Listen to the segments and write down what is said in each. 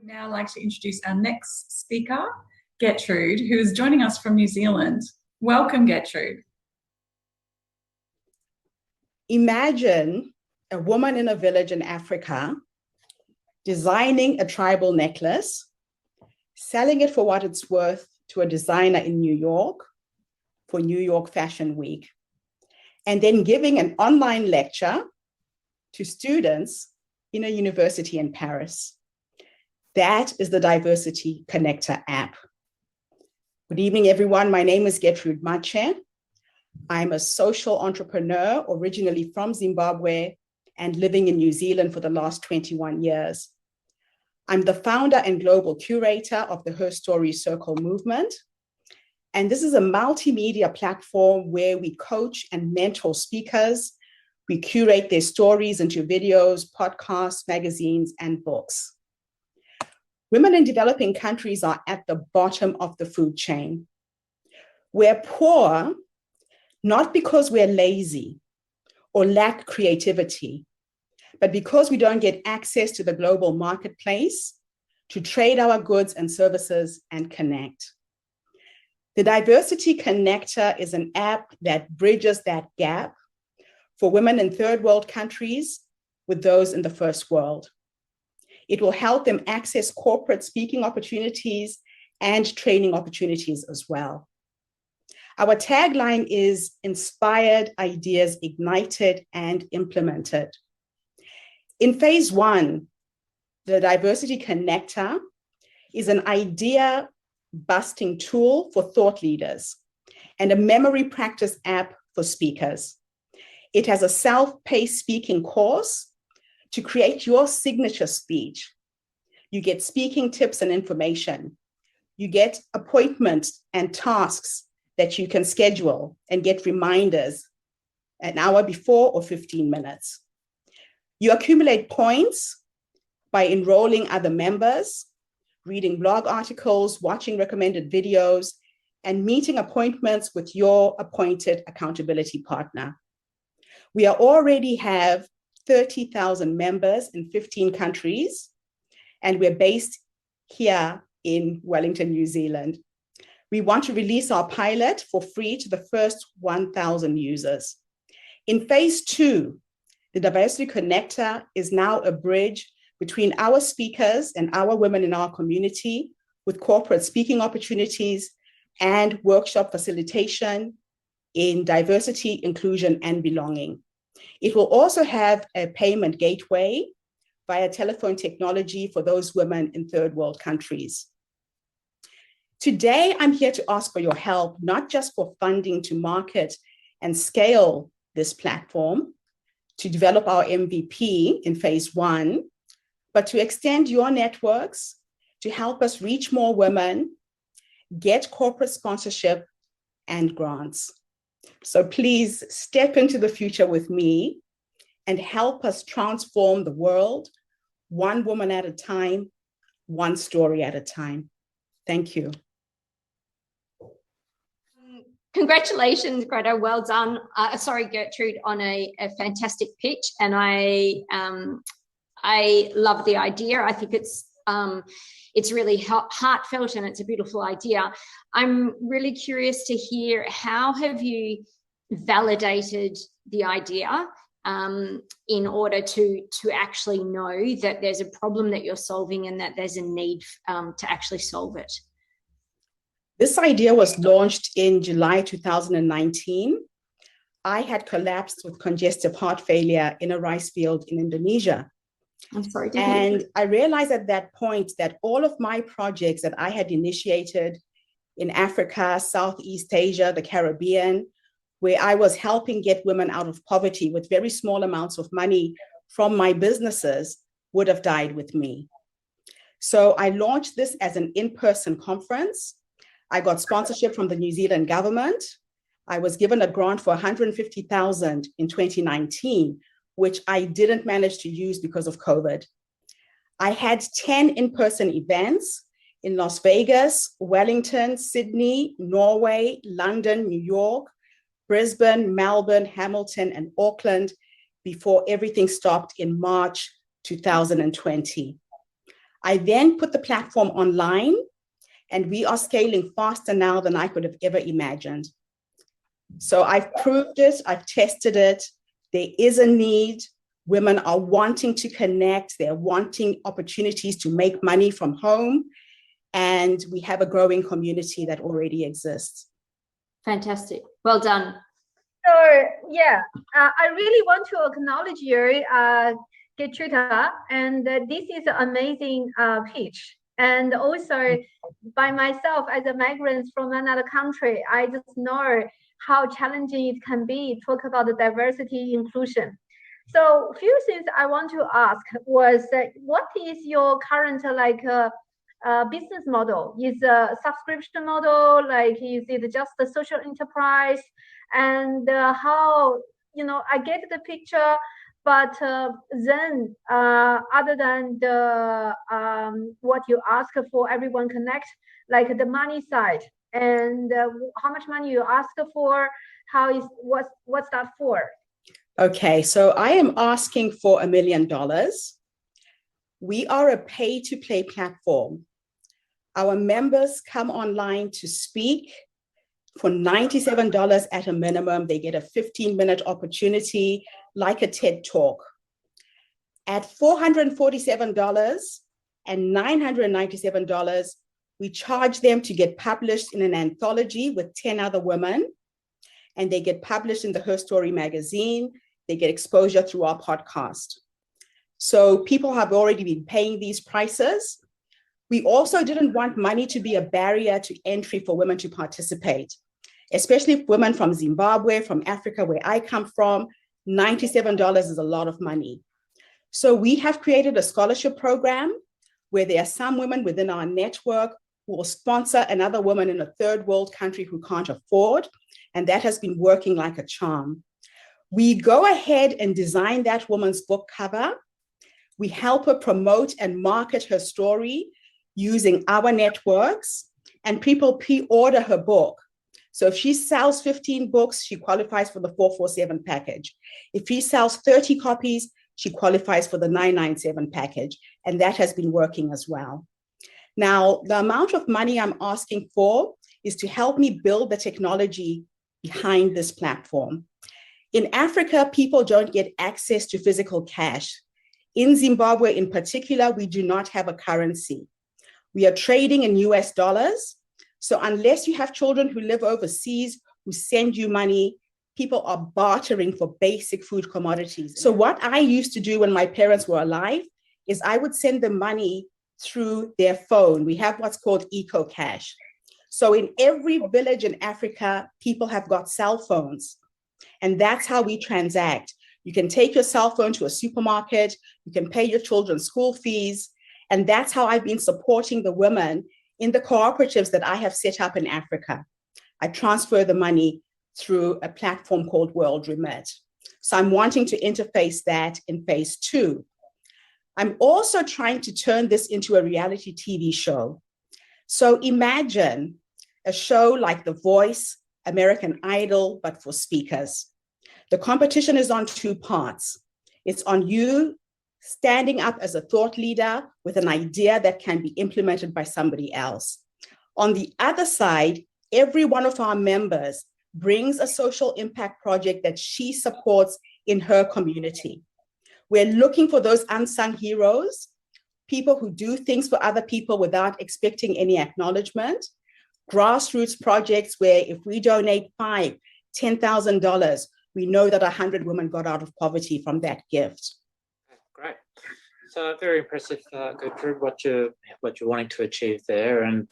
Now I'd like to introduce our next speaker, Getrude, who is joining us from New Zealand. Welcome, Getrude. Imagine a woman in a village in Africa designing a tribal necklace, selling it for what it's worth to a designer in New York for New York Fashion Week, and then giving an online lecture to students in a university in Paris. That is the DIVERSITYconnector app. Good evening, everyone. My name is Getrude. I'm a social entrepreneur originally from Zimbabwe and living in New Zealand for the last 21 years. I'm the founder and global curator of the Her Story Circle movement. And this is a multimedia platform where we coach and mentor speakers. We curate their stories into videos, podcasts, magazines, and books. Women in developing countries are at the bottom of the food chain. We're poor, not because we're lazy or lack creativity, but because we don't get access to the global marketplace to trade our goods and services and connect. The DIVERSITYconnector is an app that bridges that gap for women in third world countries with those in the first world. It will help them access corporate speaking opportunities and training opportunities as well. Our tagline is inspired, ideas ignited and implemented. In phase one, the DIVERSITYconnector is an idea busting tool for thought leaders and a memory practice app for speakers. It has a self-paced speaking course to create your signature speech. You get speaking tips and information. You get appointments and tasks that you can schedule and get reminders an hour before or 15 minutes. You accumulate points by enrolling other members, reading blog articles, watching recommended videos, and meeting appointments with your appointed accountability partner. We already have 30,000 members in 15 countries, and we're based here in Wellington, New Zealand. We want to release our pilot for free to the first 1,000 users. In phase two, the DIVERSITYconnector is now a bridge between our speakers and our women in our community with corporate speaking opportunities and workshop facilitation in diversity, inclusion, and belonging. It will also have a payment gateway via telephone technology for those women in third world countries. Today, I'm here to ask for your help, not just for funding to market and scale this platform, to develop our MVP in phase one, but to extend your networks to help us reach more women, get corporate sponsorship and grants. So please step into the future with me and help us transform the world, one woman at a time, one story at a time. Thank you. Congratulations, Greta. Well done. Gertrude, on a fantastic pitch. And I love the idea. I think it's really heartfelt and it's a beautiful idea. I'm really curious to hear, how have you validated the idea in order to actually know that there's a problem that you're solving and that there's a need to actually solve it? This idea was launched in July 2019. I had collapsed with congestive heart failure in a rice field in Indonesia. I'm sorry. And I realized at that point that all of my projects that I had initiated in Africa, Southeast Asia, the Caribbean, where I was helping get women out of poverty with very small amounts of money from my businesses, would have died with me. So I launched this as an in-person conference. I got sponsorship from the New Zealand government. I was given a grant for 150,000 in 2019, which I didn't manage to use because of COVID. I had 10 in-person events in Las Vegas, Wellington, Sydney, Norway, London, New York, Brisbane, Melbourne, Hamilton, and Auckland before everything stopped in March 2020. I then put the platform online, and we are scaling faster now than I could have ever imagined. So I've proved it, I've tested it. There is a need. Women are wanting to connect. They're wanting opportunities to make money from home. And we have a growing community that already exists. Fantastic. Well done. So yeah, I really want to acknowledge you, Getrude, and this is an amazing pitch. And also, by myself as a migrant from another country, I just know how challenging it can be to talk about the diversity inclusion. So a few things I want to ask was, what is your current business model? Is a subscription model, like is it just a social enterprise? And how, I get the picture, but then other than the what you ask for Everyone Connect, like the money side, and how much money you ask for, what's that for? Okay, so I am asking for $1 million. We are a pay-to-play platform. Our members come online to speak. For $97 at a minimum, they get a 15-minute opportunity, like a TED Talk. At $447 and $997, we charge them to get published in an anthology with 10 other women, and they get published in the Her Story magazine. They get exposure through our podcast. So people have already been paying these prices. We also didn't want money to be a barrier to entry for women to participate, especially women from Zimbabwe, from Africa, where I come from. $97 is a lot of money. So we have created a scholarship program where there are some women within our network who will sponsor another woman in a third world country who can't afford, and that has been working like a charm. We go ahead and design that woman's book cover. We help her promote and market her story using our networks, and people pre-order her book. So if she sells 15 books, she qualifies for the 447 package. If she sells 30 copies, she qualifies for the 997 package, and that has been working as well. Now, the amount of money I'm asking for is to help me build the technology behind this platform. In Africa, people don't get access to physical cash. In Zimbabwe in particular, we do not have a currency. We are trading in US dollars. So unless you have children who live overseas, who send you money, people are bartering for basic food commodities. So what I used to do when my parents were alive is I would send them money through their phone. We have what's called Eco Cash. So in every village in Africa, people have got cell phones. And that's how we transact. You can take your cell phone to a supermarket, you can pay your children's school fees. And that's how I've been supporting the women in the cooperatives that I have set up in Africa. I transfer the money through a platform called World Remit. So I'm wanting to interface that in phase 2. I'm also trying to turn this into a reality TV show. So imagine a show like The Voice, American Idol, but for speakers. The competition is on 2 parts. It's on you standing up as a thought leader with an idea that can be implemented by somebody else. On the other side, every one of our members brings a social impact project that she supports in her community. We're looking for those unsung heroes, people who do things for other people without expecting any acknowledgement, grassroots projects where if we donate $5,000, $10,000, we know that 100 women got out of poverty from that gift. Great. So very impressive, Gertrude, what you're wanting to achieve there. And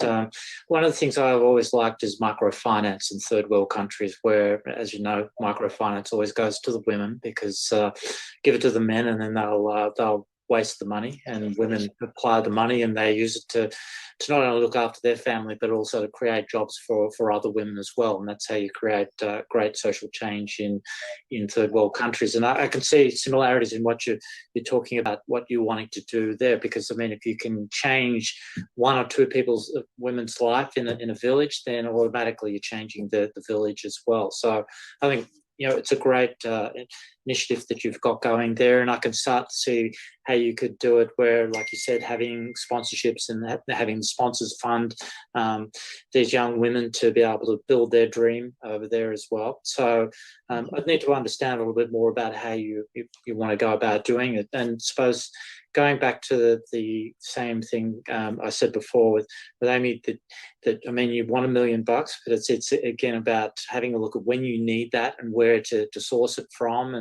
one of the things I've always liked is microfinance in third world countries, where, as you know, microfinance always goes to the women because give it to the men and then they'll waste the money, and women apply the money and they use it to not only look after their family but also to create jobs for other women as well. And that's how you create great social change in third world countries. And I can see similarities in what you're talking about, what you're wanting to do there, because I mean, if you can change 1 or 2 women's life in a village, then automatically you're changing the village as well. So I think, you know, it's a great initiative that you've got going there, and I can start to see how you could do it where, like you said, having sponsorships and having sponsors fund these young women to be able to build their dream over there as well. So I'd need to understand a little bit more about how you want to go about doing it. And suppose going back to the same thing I said before with Amy, that I mean, you want $1 million, but it's again about having a look at when you need that and where to source it from,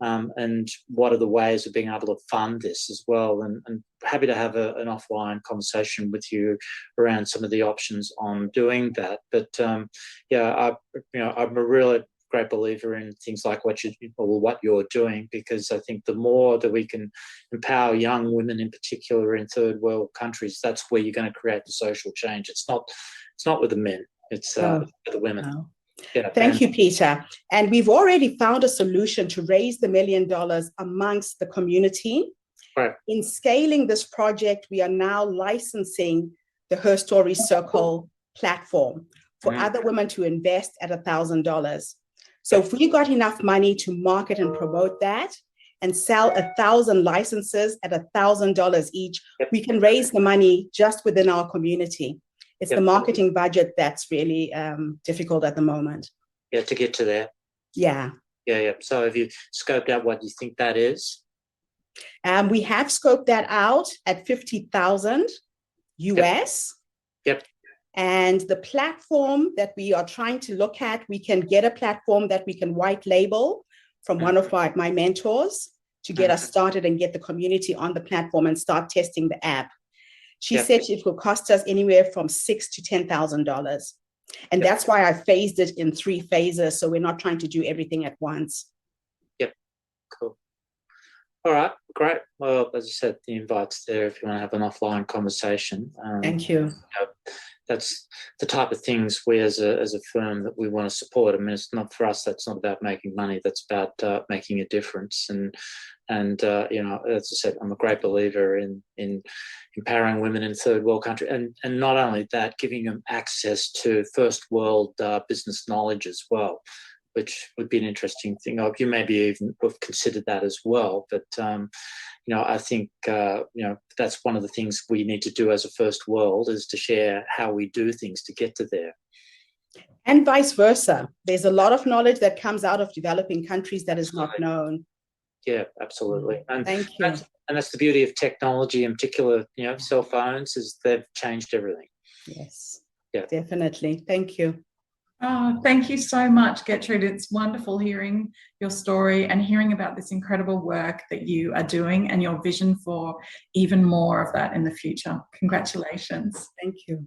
and what are the ways of being able to fund this as well. And happy to have an offline conversation with you around some of the options on doing that. But I'm a really great believer in things like what you're doing, because I think the more that we can empower young women in particular in third world countries, that's where you're going to create the social change. It's not with the men, it's with the women. Wow. Yeah, Thank you, Peter. And we've already found a solution to raise the $1 million amongst the community. Right. In scaling this project, we are now licensing the Her Story Circle platform for other women to invest at $1,000. So if we got enough money to market and promote that and sell 1,000 licenses at $1,000 each, we can raise the money just within our community. It's the marketing budget that's really difficult at the moment. Yeah, to get to there. Yeah. Yeah. So have you scoped out what you think that is? We have scoped that out at 50,000 US. Yep. And the platform that we are trying to look at, we can get a platform that we can white label from one of my mentors to get us started and get the community on the platform and start testing the app. She said it will cost us anywhere from $6,000 to $10,000. And that's why I phased it in 3 phases. So we're not trying to do everything at once. Yep. Cool. All right. Great. Well, as I said, the invite's there if you want to have an offline conversation. Thank you. That's the type of things we as a firm that we want to support. I mean, it's not for us. That's not about making money. That's about making a difference. And as I said, I'm a great believer in empowering women in third world country, and not only that, giving them access to first world business knowledge as well, which would be an interesting thing. You maybe even have considered that as well. But I think that's one of the things we need to do as a first world, is to share how we do things to get to there. And vice versa. There's a lot of knowledge that comes out of developing countries that is not known. Yeah, absolutely. And thank you. That's the beauty of technology, in particular, cell phones, is they've changed everything. Yes. Yeah. Definitely. Thank you. Oh, thank you so much, Getrude. It's wonderful hearing your story and hearing about this incredible work that you are doing and your vision for even more of that in the future. Congratulations. Thank you.